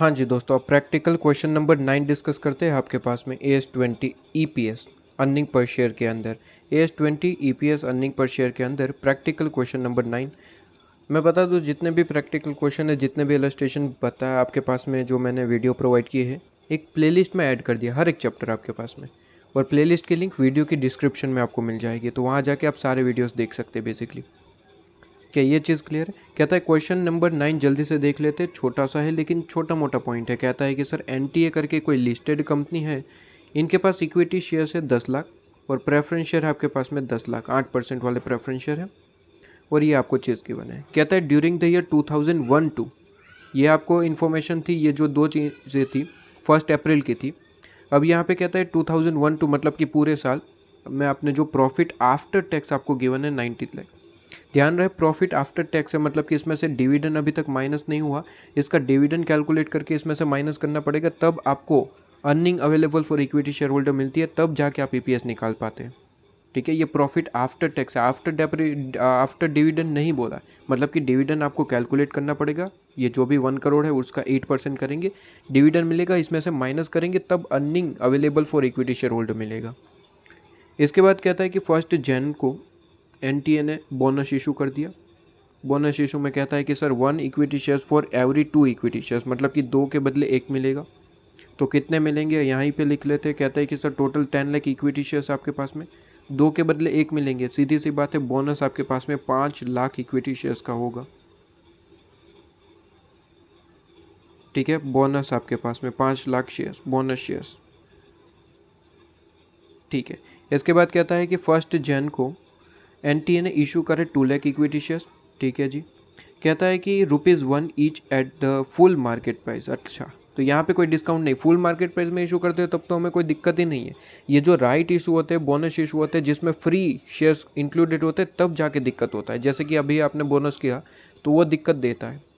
हाँ जी दोस्तों, अब प्रैक्टिकल क्वेश्चन नंबर 9 डिस्कस करते हैं आपके पास में AS20 EPS earning per share के अंदर। AS20 EPS earning per share के अंदर प्रैक्टिकल क्वेश्चन नंबर 9। मैं बता दूं, जितने भी प्रैक्टिकल क्वेश्चन है, जितने भी इलस्ट्रेशन बताया आपके पास में, जो मैंने वीडियो प्रोवाइड की है, एक प्लेलिस्ट में ऐड कर दिया हर एक चैप्टर आपके पास में। और प्लेलिस्ट की लिंक वीडियो की डिस्क्रिप्शन में आपको मिल जाएगी, तो वहाँ जाके आप सारे वीडियोज़ देख सकते हैं बेसिकली। क्या ये चीज़ क्लियर है? कहता है क्वेश्चन नंबर 9 जल्दी से देख लेते हैं, छोटा सा है लेकिन छोटा मोटा पॉइंट है। कहता है कि सर NTA करके कोई लिस्टेड कंपनी है, इनके पास इक्विटी शेयर्स है 10 लाख और प्रेफरेंस शेयर है आपके पास में 10 लाख, 8% वाले प्रेफरेंस शेयर है और ये आपको चीज़ गिवन है। कहता है ड्यूरिंग द ईयर 2001-2, ये आपको इन्फॉर्मेशन थी, ये जो दो चीज़ें थी 1 अप्रैल की थी। अब यहाँ पे कहता है 2001-2 मतलब कि पूरे साल में आपने जो प्रॉफिट आफ्टर टैक्स आपको गिवन है 90 लाख। ध्यान रहे, प्रॉफिट आफ्टर टैक्स है, मतलब कि इसमें से डिविडेंड अभी तक माइनस नहीं हुआ, इसका डिविडेंड कैलकुलेट करके इसमें से माइनस करना पड़ेगा, तब आपको earning available for equity share holder मिलती है, तब जाके आप EPS निकाल पाते हैं। ठीक है, ये प्रॉफिट आफ्टर टैक्स है, आफ्टर डिविडेंड नहीं बोला, मतलब कि डिविडेंड आपको कैलकुलेट करना पड़ेगा। ये जो भी 1 करोड़ है उसका 8% करेंगे, डिविडेंड मिलेगा, इसमें से माइनस करेंगे, तब earning available for equity share holder मिलेगा। इसके बाद कहता है कि 1 जनवरी को NTA ने बोनस इशू कर दिया। बोनस इशू में कहता है कि sir 1 equity shares for every 2 equity shares, मतलब कि 2 के बदले 1 मिलेगा। तो कितने मिलेंगे यहीं पे लिख लेते हैं। कहता है कि sir total 10 lakh equity shares आपके पास में, 2 के बदले 1 मिलेंगे, सीधी सी बात है। बोनस आपके पास में 5 लाख इक्विटी शेयर्स का होगा। ठीक है, बोनस आपके पास में 5 लाख शेयर्स, बोनस शेयर्स। ठीक है, इसके बाद कहता है कि 1 जनवरी को NTA ने इशू करे 2 लाख इक्विटी शेयर्स। ठीक है जी, कहता है कि ₹1 each at the full market price. अच्छा, तो यहाँ पे कोई डिस्काउंट नहीं, फुल मार्केट प्राइस में इशू करते हो तब तो हमें कोई दिक्कत ही नहीं है। ये जो राइट इशू होते हैं, बोनस इशू होते हैं, जिसमें फ्री शेयर्स इंक्लूडेड होते हैं, तब जाके दिक्कत होता है। जैसे कि अभी आपने बोनस किया तो वो दिक्कत देता है।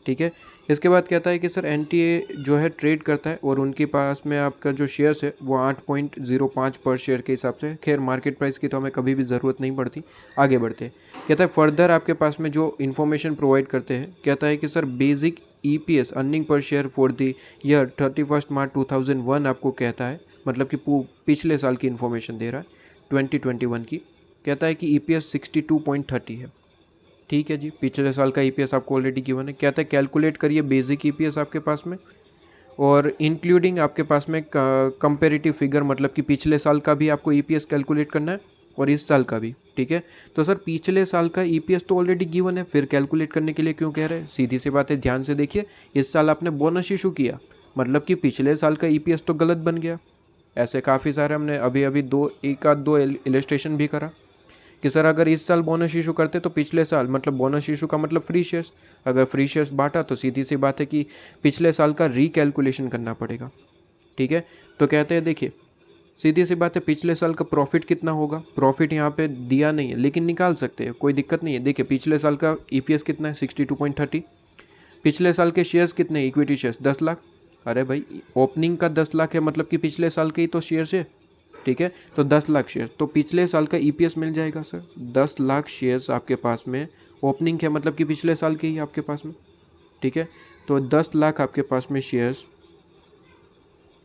ठीक है, इसके बाद कहता है कि सर NTA जो है ट्रेड करता है और उनके पास में आपका जो शेयर्स है वो 8.05 पर शेयर के हिसाब से। खैर, मार्केट प्राइस की तो हमें कभी भी ज़रूरत नहीं पड़ती। आगे बढ़ते हैं, कहता है फर्दर आपके पास में जो इन्फॉर्मेशन प्रोवाइड करते हैं, कहता है कि sir basic EPS earning per share for the year 31 मार्च 2001 आपको कहता है, मतलब कि पिछले साल की इन्फॉर्मेशन दे रहा है 2021 की। कहता है कि EPS 62.30 है। ठीक है जी, पिछले साल का EPS आपको ऑलरेडी गिवन है। कहता है कैलकुलेट करिए बेसिक EPS आपके पास में और इंक्लूडिंग आपके पास में कंपेरेटिव फिगर, मतलब कि पिछले साल का भी आपको EPS कैलकुलेट करना है और इस साल का भी। ठीक है, तो सर पिछले साल का EPS तो ऑलरेडी गिवन है, फिर कैलकुलेट करने के लिए क्यों कह रहे हैं? सीधी सी बात है, ध्यान से देखिए। इस साल आपने बोनस इशू किया, मतलब कि पिछले साल का EPS तो गलत बन गया। ऐसे काफ़ी सारे हमने अभी अभी एक आध दो इलस्ट्रेशन भी करा कि सर अगर इस साल बोनस इशू करते तो पिछले साल, मतलब बोनस इशू का मतलब फ्री शेयर्स, अगर फ्री शेयर्स बांटा तो सीधी सी बात है कि पिछले साल का रिकैलकुलेशन करना पड़ेगा। ठीक है, तो कहते हैं देखिए, सीधी सी बात है, पिछले साल का प्रॉफिट कितना होगा? प्रॉफिट यहाँ पे दिया नहीं है लेकिन निकाल सकते हैं, कोई दिक्कत नहीं है। देखिए पिछले साल का EPS कितना है? 62.30। पिछले साल के शेयर्स कितने? Equity shares 10 lakh. अरे भाई, ओपनिंग का 10 लाख है, मतलब कि पिछले साल के ही तो शेयर्स है। ठीक है, तो 10 लाख शेयर, तो पिछले साल का EPS मिल जाएगा सर। 10 लाख शेयर्स आपके पास में ओपनिंग है, मतलब कि पिछले साल के ही आपके पास में। ठीक है, तो 10 लाख आपके पास में शेयर्स,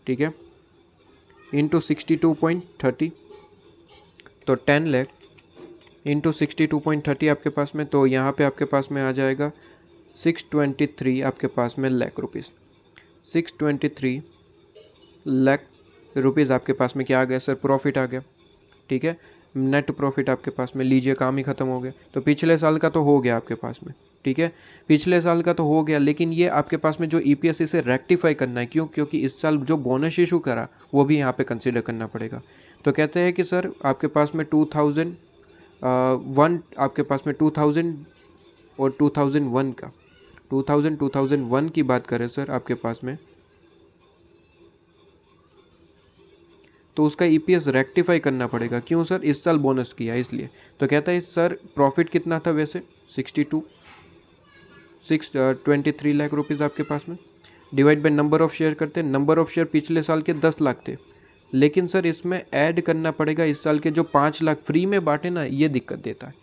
ठीक है, इंटू 62.30, तो 10 लाख इंटू 62.30 आपके पास में, तो यहाँ पे आपके पास में आ जाएगा 623 आपके पास में लाख रुपीज़। 623 लाख रुपीज़ आपके पास में क्या आ गया सर? प्रॉफिट आ गया। ठीक है, नेट प्रॉफिट आपके पास में, लीजिए काम ही ख़त्म हो गया। तो पिछले साल का तो हो गया आपके पास में। ठीक है, पिछले साल का तो हो गया, लेकिन ये आपके पास में जो EPS इसे रेक्टिफाई करना है। क्यों? क्योंकि इस साल जो बोनस इशू करा वो भी यहाँ पे कंसिडर करना पड़ेगा। तो कहते हैं कि सर आपके पास में 2001, आपके पास में 2000 और 2001 का 2001 की बात करें सर आपके पास में, तो उसका EPS रेक्टिफाई करना पड़ेगा। क्यों सर? इस साल बोनस किया इसलिए। तो कहता है सर प्रॉफिट कितना था वैसे? 623 लाख रुपीज़ आपके पास में, divide by number of share करते हैं। नंबर ऑफ शेयर पिछले साल के 10 लाख थे, लेकिन सर इसमें ऐड करना पड़ेगा इस साल के जो 5 लाख फ्री में बांटे ना, ये दिक्कत देता है।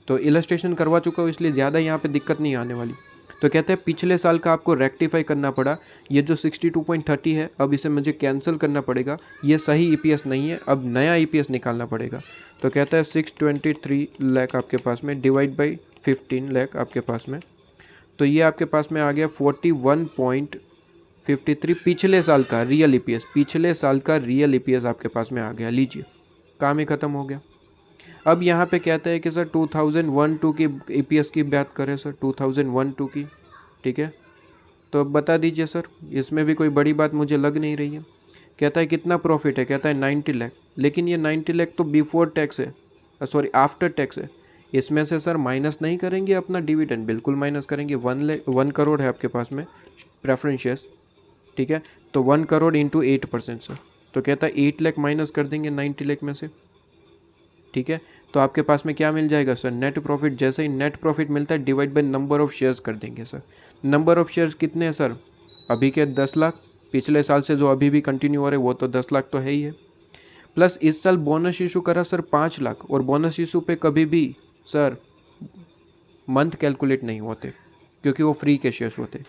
तो इलस्ट्रेशन करवा चुका हूँ इसलिए ज़्यादा यहाँ पे दिक्कत नहीं आने वाली। तो कहते हैं पिछले साल का आपको रेक्टिफाई करना पड़ा, ये जो 62.30 है अब इसे मुझे कैंसिल करना पड़ेगा, ये सही ईपीएस नहीं है, अब नया ईपीएस निकालना पड़ेगा। तो कहता है 623 लाख आपके पास में डिवाइड बाई 15 लाख आपके पास में, तो ये आपके पास में आ गया 41.53 पिछले साल का रियल ईपीएस, पिछले साल का रियल ईपीएस आपके पास में आ गया। लीजिए, काम ही ख़त्म हो गया। अब यहाँ पे कहते हैं कि सर 2001-2 की ईपीएस की बात करें सर, 2001-2 की, ठीक है। तो अब बता दीजिए सर, इसमें भी कोई बड़ी बात मुझे लग नहीं रही है। कहता है कितना प्रॉफिट है, कहता है 90 लाख, लेकिन ये 90 लाख तो बिफोर टैक्स है, सॉरी आफ्टर टैक्स है। इसमें से सर माइनस नहीं करेंगे अपना डिविडेंड, बिल्कुल माइनस करेंगे। 1 करोड़ है आपके पास में प्रेफरेंस शेयर्स, ठीक है। तो 1 करोड़ इंटू 8% सर, तो कहता है 8 लाख माइनस कर देंगे 90 लाख में से, ठीक है। तो आपके पास में क्या मिल जाएगा सर, नेट प्रॉफिट। जैसे ही नेट प्रॉफिट मिलता है divide by number of shares कर देंगे सर। नंबर ऑफ शेयर्स कितने हैं सर, अभी के 10 लाख, पिछले साल से जो अभी भी कंटिन्यू हो रहे हैं वो तो 10 लाख तो है ही है, प्लस इस साल बोनस इशू करा सर 5 लाख, और बोनस इशू पे कभी भी सर मंथ कैलकुलेट नहीं होते क्योंकि वो फ्री के शेयर्स होते।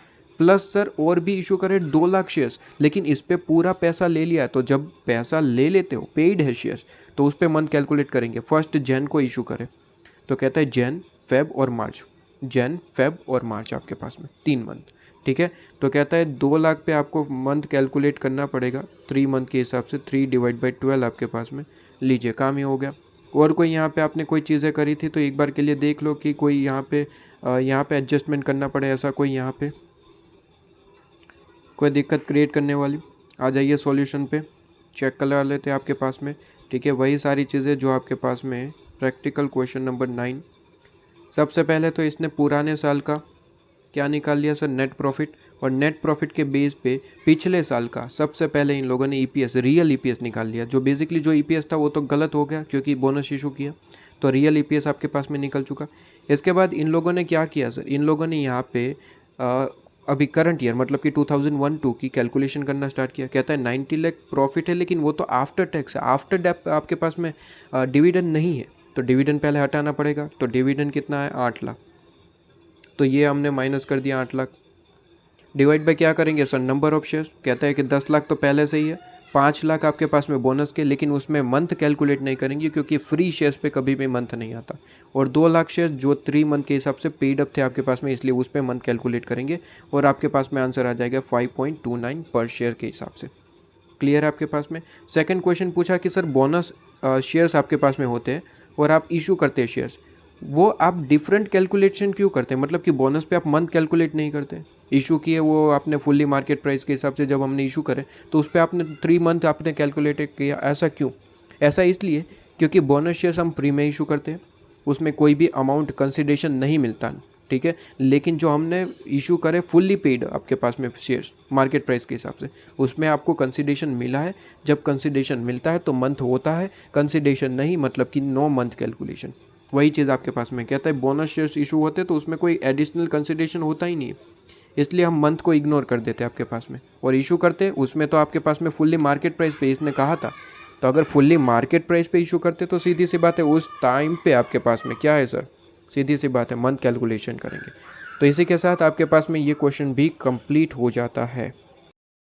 प्लस सर और भी इशू करे 2 लाख शेयर्स, लेकिन इस पे पूरा पैसा ले लिया, तो जब पैसा ले लेते हो पेड है शेयर्स, तो उस पे मंथ कैलकुलेट करेंगे। 1 जन को इशू करे, तो कहता है जन, फेब और मार्च, जन, फेब और मार्च आपके पास में 3 मंथ, ठीक है। तो कहता है 2 लाख पे आपको मंथ कैलकुलेट करना पड़ेगा 3 मंथ के हिसाब से, 3 डिवाइड बाई 12 आपके पास में। लीजिए, काम ही हो गया। और कोई यहाँ पे आपने कोई चीज़ें करी थी तो एक बार के लिए देख लो कि कोई यहाँ पे एडजस्टमेंट करना पड़े, ऐसा कोई यहाँ पे कोई दिक्कत क्रिएट करने वाली। आ जाइए सॉल्यूशन पे, चेक करा लेते हैं आपके पास में, ठीक है। वही सारी चीज़ें जो आपके पास में है। Practical question number 9। सबसे पहले तो इसने पुराने साल का क्या निकाल लिया सर, नेट प्रॉफिट, और नेट प्रॉफिट के बेस पे पिछले साल का सबसे पहले इन लोगों ने ईपीएस, रियल ईपीएस निकाल लिया। जो बेसिकली जो ईपीएस था वो तो गलत हो गया क्योंकि बोनस इशू किया, तो रियल ईपीएस आपके पास में निकल चुका। इसके बाद इन लोगों ने क्या किया सर, इन लोगों ने यहाँ पे अभी करंट ईयर मतलब कि 2001-2 की कैलकुलेशन करना स्टार्ट किया। कहता है 90 लाख प्रॉफिट है, लेकिन वो तो आफ्टर टैक्स है, आफ्टर डेप आपके पास में डिविडेंड नहीं है, तो डिविडेंड पहले हटाना पड़ेगा। तो डिविडेंड कितना है, 8 लाख, तो ये हमने माइनस कर दिया 8 लाख। डिवाइड बाय क्या करेंगे सर, नंबर ऑफ शेयर्स। कहता है कि 10 लाख तो पहले से ही है, 5 लाख आपके पास में बोनस के, लेकिन उसमें मंथ कैलकुलेट नहीं करेंगे क्योंकि फ्री शेयर्स पे कभी भी मंथ नहीं आता। और 2 लाख शेयर्स जो 3 मंथ के हिसाब से पेड अप थे आपके पास में, इसलिए उस पर मंथ कैलकुलेट करेंगे, और आपके पास में आंसर आ जाएगा 5.29 पर शेयर के हिसाब से। क्लियर है आपके पास में। सेकंड क्वेश्चन पूछा कि सर बोनस शेयर्स आपके पास में होते हैं और आप इशू करते हैं शेयर्स, वो आप डिफरेंट कैलकुलेशन क्यों करते हैं, मतलब कि बोनस पे आप मंथ कैलकुलेट नहीं करते। इशू किए वो आपने फुल्ली मार्केट प्राइस के हिसाब से, जब हमने इशू करे तो उस पर आपने 3 मंथ आपने कैलकुलेट किया, ऐसा क्यों? ऐसा इसलिए क्योंकि बोनस शेयर्स हम फ्री में इशू करते हैं, उसमें कोई भी अमाउंट कंसिडरेशन नहीं मिलता, ठीक है। लेकिन जो हमने इशू करे फुल्ली पेड आपके पास में शेयर्स मार्केट प्राइस के हिसाब से, उसमें आपको कंसिडरेशन मिला है। जब कंसिडरेशन मिलता है तो मंथ होता है, कंसिडरेशन नहीं मतलब कि नो मंथ कैलकुलेशन। वही चीज़ आपके पास में कहता है बोनस शेयर्स इशू होते हैं तो उसमें कोई एडिशनल कंसिडरेशन होता ही नहीं है, इसलिए हम मंथ को इग्नोर कर देते हैं आपके पास में, और इशू करते हैं उसमें तो आपके पास में फुल्ली मार्केट प्राइस पे इसने कहा था। तो अगर फुल्ली मार्केट प्राइस पे इशू करते तो सीधी सी बात है उस टाइम पे आपके पास में क्या है सर, सीधी सी बात है मंथ कैलकुलेशन करेंगे। तो इसी के साथ आपके पास में ये क्वेश्चन भी कंप्लीट हो जाता है।